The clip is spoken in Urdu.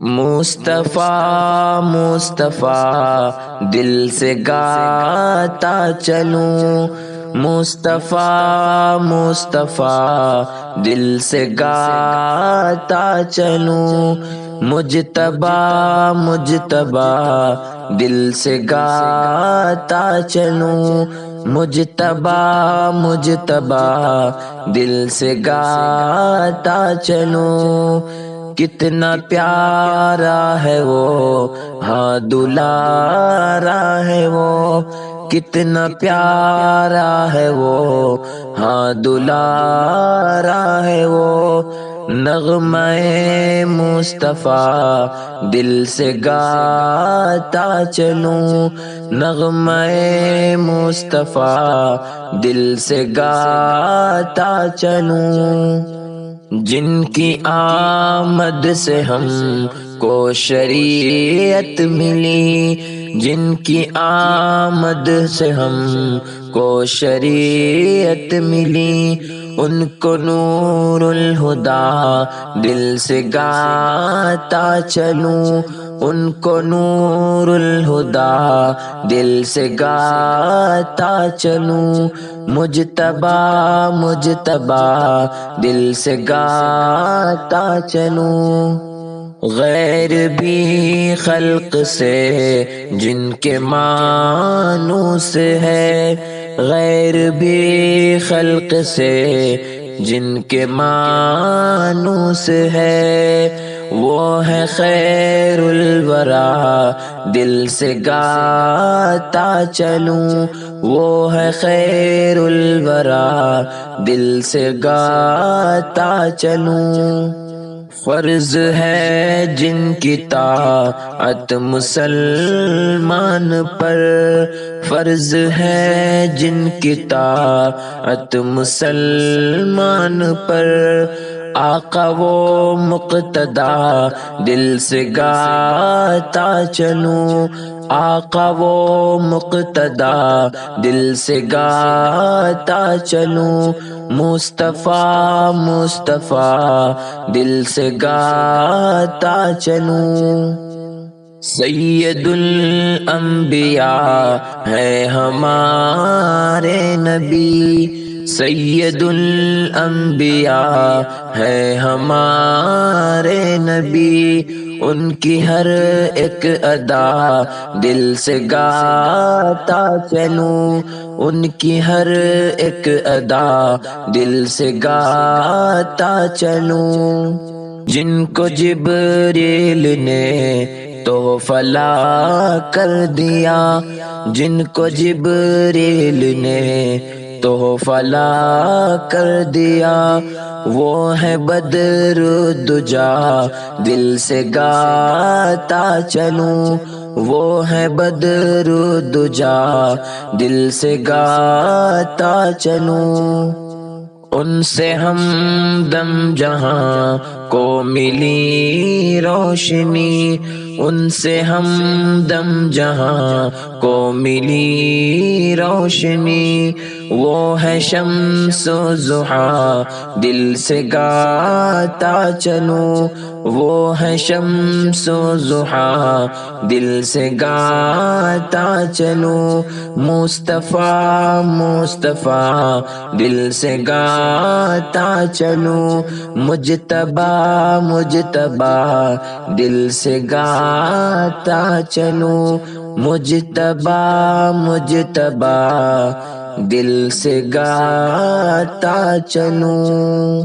مصطفیٰ مصطفیٰ دل سے گاتا چلوں، مصطفیٰ مصطفیٰ دل سے گاتا چلوں، مجتبی مجتبی دل سے گاتا چلوں، مجتبی مجتبی دل سے گاتا چلوں۔ کتنا پیارا ہے وہ، ہاں دلارا ہے وہ، کتنا پیارا ہے وہ، ہاں دلارا ہے وہ، نغمہ مصطفیٰ دل سے گاتا چلوں، نغمہ مصطفیٰ دل سے گاتا چلوں۔ جن کی آمد سے ہم کو شریعت ملی، جن کی آمد سے ہم کو شریعت ملی، ان کو نور الہدیٰ دل سے گاتا چلوں، ان کو نور الہدیٰ دل سے گاتا چلوں، مجتبی مجتبی دل سے گاتا چلوں۔ غیر بھی خلق سے جن کے مانوس ہے، غیر بھی خلق سے جن کے مانوس ہے، وہ ہے خیر الورا دل سے گاتا چلوں، وہ ہے خیر الورا دل سے گاتا چلوں۔ فرض ہے جن کی طاعت مسلمان پر، فرض ہے جن کی طاعت مسلمان پر، آقا و مقتدیٰ دل سے گاتا چلوں، آقا و مقتدیٰ دل سے گاتا چلوں، مصطفیٰ مصطفیٰ دل سے گاتا چلوں۔ سید الانبیاء ہے ہمارے نبی، سید الانبیاء ہے ہمارے نبی، ان کی ہر ایک ادا دل سے گاتا چلوں، ان کی ہر ایک ادا دل سے گاتا چلوں۔ جن کو جبریل نے تحفہ لا کر دیا، جن کو جبریل نے تحفہ لا کر دیا، وہ ہے بدر الدجا دل سے گاتا چلوں، وہ ہے بدر الدجا دل سے گاتا چلوں۔ ان سے ہم دم جہاں کو ملی روشنی، ان سے ہم دم جہاں کو ملی روشنی، وہ ہے شمس و ضحیٰ دل سے گاتا چلوں، وہ ہے شمس و ضحیٰ دل سے گاتا چلوں، مصطفیٰ مصطفیٰ دل سے گاتا چلوں، مجتبی مجتبی دل سے گاتا چلوں، مجتبی مجتبی دل سے گاتا چلوں۔